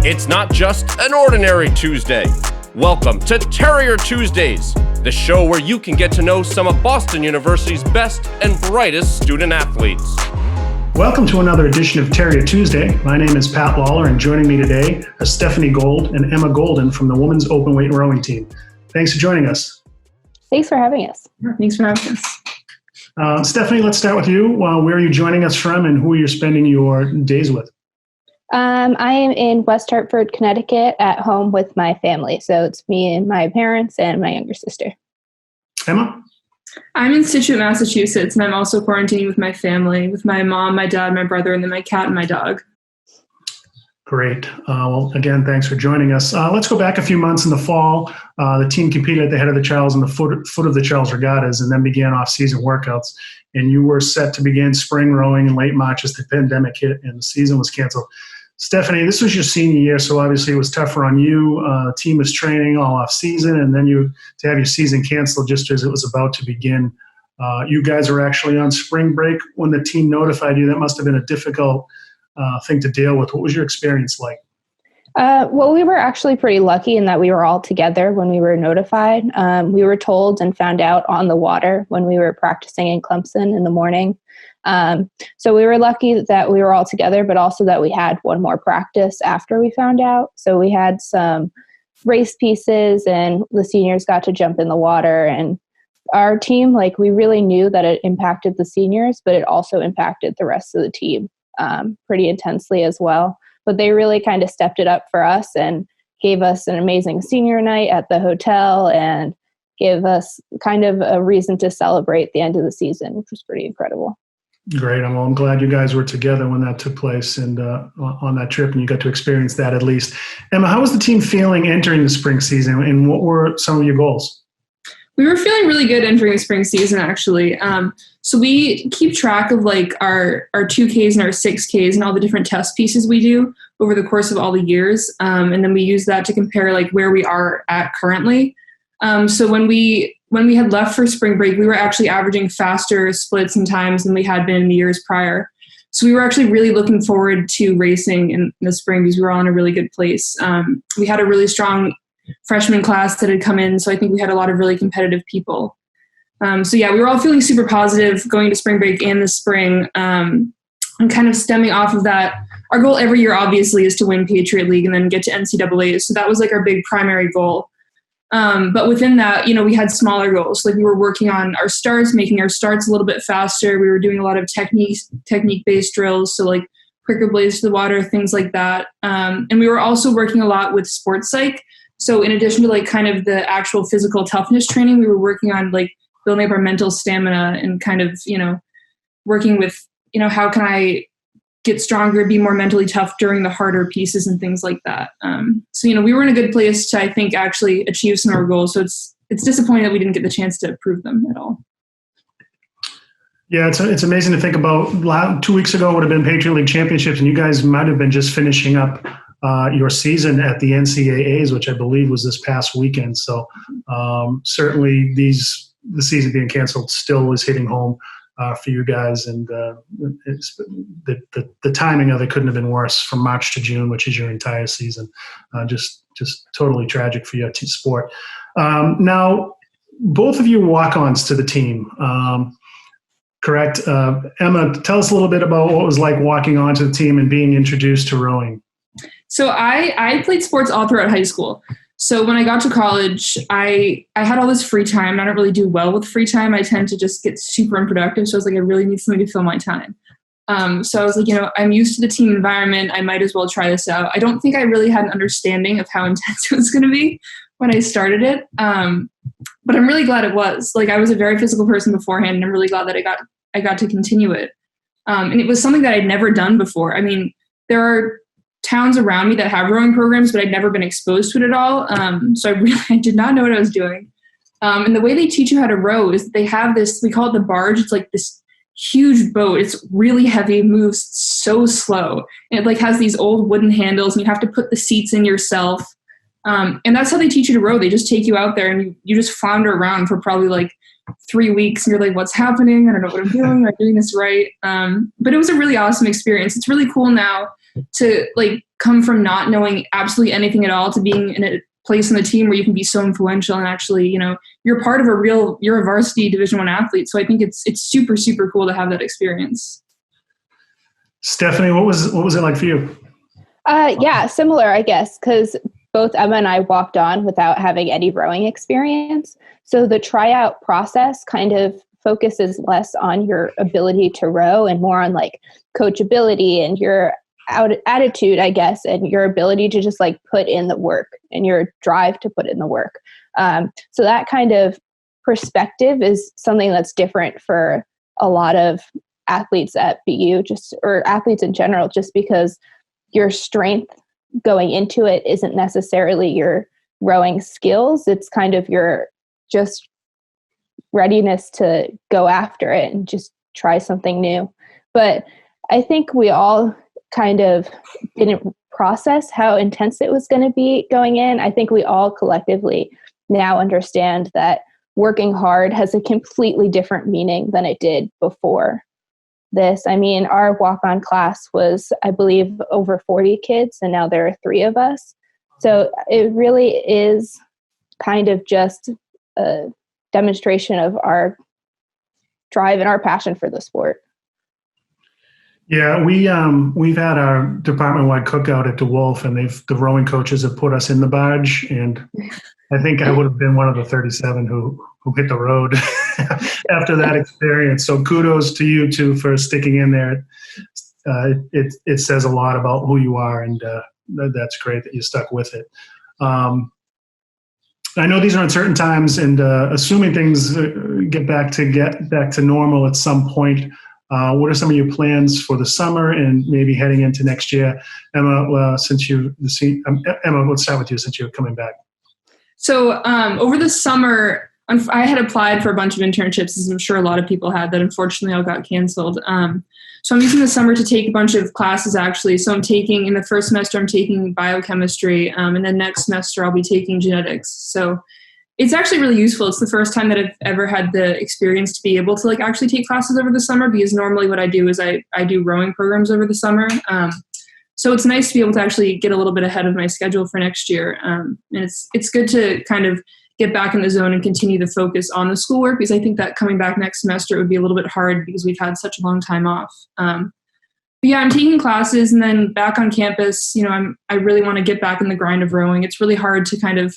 It's not just an ordinary Tuesday. Welcome to Terrier Tuesdays, the show where you can get to know some of Boston University's best and brightest student athletes. Welcome to another edition of Terrier Tuesday. My name is Pat Lawler, and joining me today are Stephanie Gold and Emma Golden from the women's open weight rowing team. Thanks for joining us. Thanks for having us. Thanks for having us. Stephanie, let's start with you. Where are you joining us from, and who are you spending your days with? I am in West Hartford, Connecticut at home with my family. So it's me and my parents and my younger sister. Emma? I'm in Situate, Massachusetts, and I'm also quarantining with my family, with my mom, my dad, my brother, and then my cat and my dog. Great. Well, again, thanks for joining us. Let's go back a few months in the fall. The team competed at the head of the Charles and the foot of the Charles Regattas and then began off-season workouts. And you were set to begin spring rowing in late March as the pandemic hit and the season was canceled. Stephanie, this was your senior year, so obviously it was tougher on you. The team was training all off-season, and then to have your season canceled just as it was about to begin. You guys were actually on spring break when the team notified you. That must have been a difficult thing to deal with. What was your experience like? Well, we were actually pretty lucky in that we were all together when we were notified. We were told and found out on the water when we were practicing in Clemson in the morning. So we were lucky that we were all together, but also that we had one more practice after we found out. So we had some race pieces and the seniors got to jump in the water, and our team, we really knew that it impacted the seniors, but it also impacted the rest of the team pretty intensely as well. But they really kind of stepped it up for us and gave us an amazing senior night at the hotel and gave us kind of a reason to celebrate the end of the season, which was pretty incredible. Great. I'm glad you guys were together when that took place and on that trip, and you got to experience that at least. Emma, how was the team feeling entering the spring season, and what were some of your goals? We were feeling really good entering the spring season, actually. So we keep track of our 2Ks and our 6Ks and all the different test pieces we do over the course of all the years. And then we use that to compare where we are at currently. So when we had left for spring break, we were actually averaging faster splits and times than we had been in the years prior. So we were actually really looking forward to racing in the spring because we were all in a really good place. We had a really strong freshman class that had come in, so I think we had a lot of really competitive people. So yeah, we were all feeling super positive going to spring break and the spring. And kind of stemming off of that, our goal every year obviously is to win Patriot League and then get to NCAA. So that was our big primary goal. But within that, we had smaller goals. We were working on our starts, making our starts a little bit faster. We were doing a lot of technique-based drills, so quicker blades to the water, things like that. And we were also working a lot with sports psych. So in addition to kind of the actual physical toughness training, we were working on building up our mental stamina and kind of, working with, how can I get stronger, be more mentally tough during the harder pieces and things like that. So, we were in a good place to, I think, actually achieve some of our goals. So it's disappointing that we didn't get the chance to prove them at all. Yeah, it's amazing to think about. 2 weeks ago would have been Patriot League championships, and you guys might have been just finishing up your season at the NCAAs, which I believe was this past weekend. So certainly the season being canceled still was hitting home for you guys, and the timing of it couldn't have been worse from March to June, which is your entire season. Just totally tragic for your sport. Now, both of you Walkons to the team. Correct. Emma, tell us a little bit about what it was like walking onto the team and being introduced to rowing. So I played sports all throughout high school. So when I got to college, I had all this free time. I don't really do well with free time. I tend to just get super unproductive. So I was I really need something to fill my time. So I was I'm used to the team environment. I might as well try this out. I don't think I really had an understanding of how intense it was going to be when I started it. But I'm really glad it was. I was a very physical person beforehand, and I'm really glad that I got to continue it. And it was something that I'd never done before. I mean, there are towns around me that have rowing programs, but I'd never been exposed to it at all. So I did not know what I was doing. And the way they teach you how to row is they have this, we call it the barge. It's this huge boat. It's really heavy, moves so slow. And it has these old wooden handles, and you have to put the seats in yourself. And that's how they teach you to row. They just take you out there and you just flounder around for probably 3 weeks and you're like, what's happening? I don't know what I'm doing. Am I doing this right? But it was a really awesome experience. It's really cool now to like come from not knowing absolutely anything at all to being in a place on the team where you can be so influential and actually, you're part of you're a varsity Division I athlete. So I think it's super, super cool to have that experience. Stephanie, what was it like for you? Yeah, similar, I guess, because both Emma and I walked on without having any rowing experience. So the tryout process kind of focuses less on your ability to row and more on like coachability and your attitude, I guess, and your ability to just like put in the work and your drive to put in the work. So that kind of perspective is something that's different for a lot of athletes at BU, or athletes in general, just because your strength going into it isn't necessarily your rowing skills. It's kind of your just readiness to go after it and just try something new. But I think we all kind of didn't process how intense it was going to be going in. I think we all collectively now understand that working hard has a completely different meaning than it did before this. I mean, our walk-on class was, I believe, over 40 kids, and now there are 3 of us. So it really is kind of just a demonstration of our drive and our passion for the sport. Yeah, we've had our department-wide cookout at DeWolf, and the rowing coaches have put us in the barge, and I think I would have been one of the 37 who hit the road after that experience. So kudos to you two for sticking in there. It says a lot about who you are, and that's great that you stuck with it. I know these are uncertain times, and assuming things get back to normal at some point. What are some of your plans for the summer and maybe heading into next year? Emma, Emma, let's start with you since you're coming back. So over the summer, I had applied for a bunch of internships, as I'm sure a lot of people had, that unfortunately all got canceled. So I'm using the summer to take a bunch of classes, actually. So in the first semester, I'm taking biochemistry, and then next semester I'll be taking genetics. So it's actually really useful. It's the first time that I've ever had the experience to be able to like actually take classes over the summer, because normally what I do is I do rowing programs over the summer. So it's nice to be able to actually get a little bit ahead of my schedule for next year. And it's good to kind of get back in the zone and continue to focus on the schoolwork, because I think that coming back next semester would be a little bit hard because we've had such a long time off. But yeah, I'm taking classes, and then back on campus, I really want to get back in the grind of rowing. It's really hard to kind of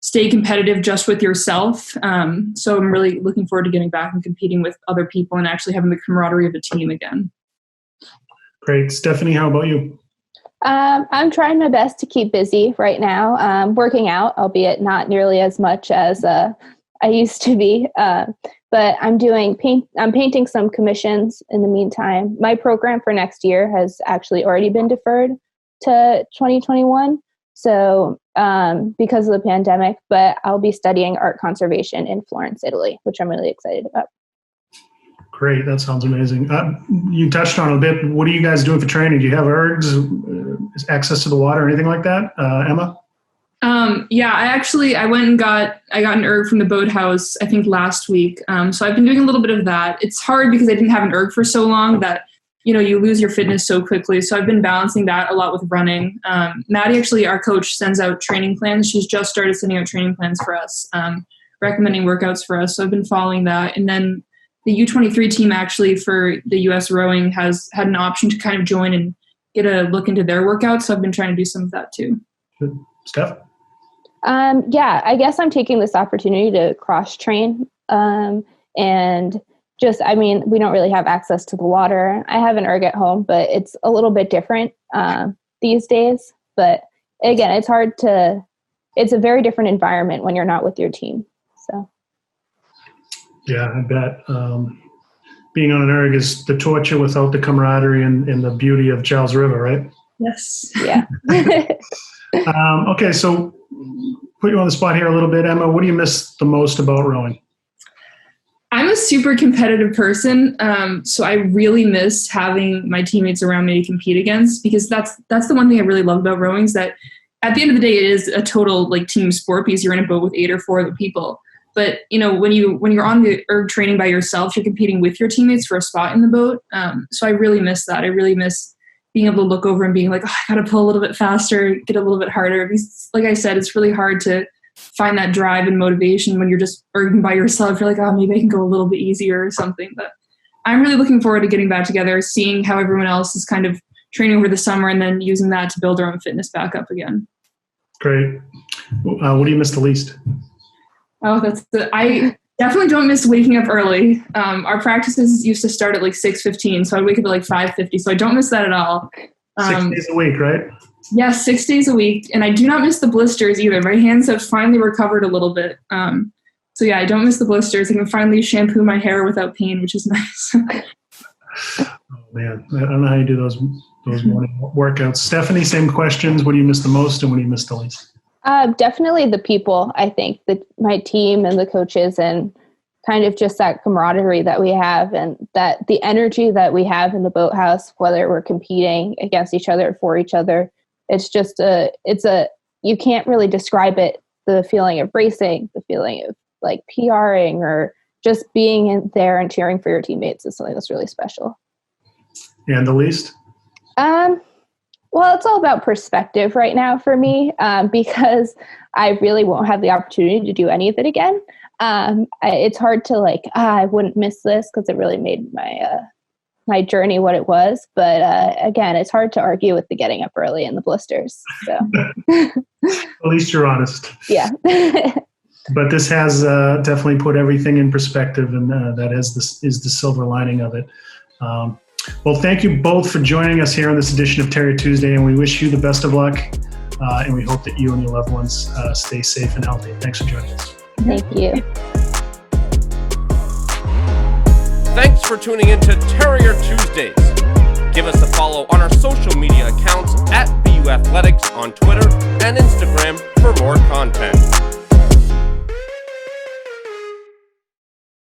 stay competitive just with yourself. So I'm really looking forward to getting back and competing with other people and actually having the camaraderie of a team again. Great. Stephanie, how about you? I'm trying my best to keep busy right now, working out, albeit not nearly as much as I used to be. But I'm painting some commissions in the meantime. My program for next year has actually already been deferred to 2021. So because of the pandemic, but I'll be studying art conservation in Florence, Italy, which I'm really excited about. Great. That sounds amazing. You touched on it a bit. What are you guys doing for training? Do you have ergs, access to the water, or anything like that? Emma? Yeah, I went and got an erg from the boathouse, I think last week. So I've been doing a little bit of that. It's hard because I didn't have an erg for so long that, you lose your fitness so quickly. So I've been balancing that a lot with running. Maddie, actually, our coach, sends out training plans. She's just started sending out training plans for us, recommending workouts for us. So I've been following that. And then the U23 team, actually, for the U.S. rowing has had an option to kind of join and get a look into their workouts. So I've been trying to do some of that too. Good. Steph? Yeah, I guess I'm taking this opportunity to cross train and we don't really have access to the water. I have an erg at home, but it's a little bit different these days. But again, it's a very different environment when you're not with your team. So. Yeah, I bet. Being on an erg is the torture without the camaraderie and the beauty of Charles River, right? Yes. Yeah. Okay, so put you on the spot here a little bit. Emma, what do you miss the most about rowing? I'm a super competitive person, so I really miss having my teammates around me to compete against, because that's the one thing I really love about rowing, is that at the end of the day, it is a total like team sport, because you're in a boat with 8 or 4 other people. But when you're on the erg training by yourself, you're competing with your teammates for a spot in the boat. So I really miss that. I really miss being able to look over and being like, oh, I got to pull a little bit faster, get a little bit harder. Because, like I said, it's really hard to find that drive and motivation when you're just erging by yourself. You're like, oh, maybe I can go a little bit easier or something. But I'm really looking forward to getting back together, seeing how everyone else is kind of training over the summer, and then using that to build our own fitness back up again. Great. What do you miss the least? Oh, I definitely don't miss waking up early. Our practices used to start at like 6:15, so I'd wake up at like 5:50. So I don't miss that at all. 6 days a week, right? Yes, 6 days a week, and I do not miss the blisters either. My hands have finally recovered a little bit. So yeah, I don't miss the blisters. I can finally shampoo my hair without pain, which is nice. Oh man, I don't know how you do those morning workouts. Stephanie, same questions. What do you miss the most, and what do you miss the least? Definitely the people. I think my team and the coaches, and kind of just that camaraderie that we have, and that the energy that we have in the boathouse, whether we're competing against each other or for each other. It's just you can't really describe it. The feeling of racing, the feeling of like PRing, or just being in there and cheering for your teammates is something that's really special. And the least? Well, it's all about perspective right now for me, because I really won't have the opportunity to do any of it again. It's hard to I wouldn't miss this because it really made my journey what it was. But again, it's hard to argue with the getting up early and the blisters. So at least you're honest. Yeah. But this has definitely put everything in perspective, and that is the silver lining of it. Well, thank you both for joining us here on this edition of Terrier Tuesday, and we wish you the best of luck, and we hope that you and your loved ones stay safe and healthy. Thanks for joining us. Thank you. Thanks for tuning in to Terrier Tuesdays. Give us a follow on our social media accounts at BU Athletics on Twitter and Instagram for more content.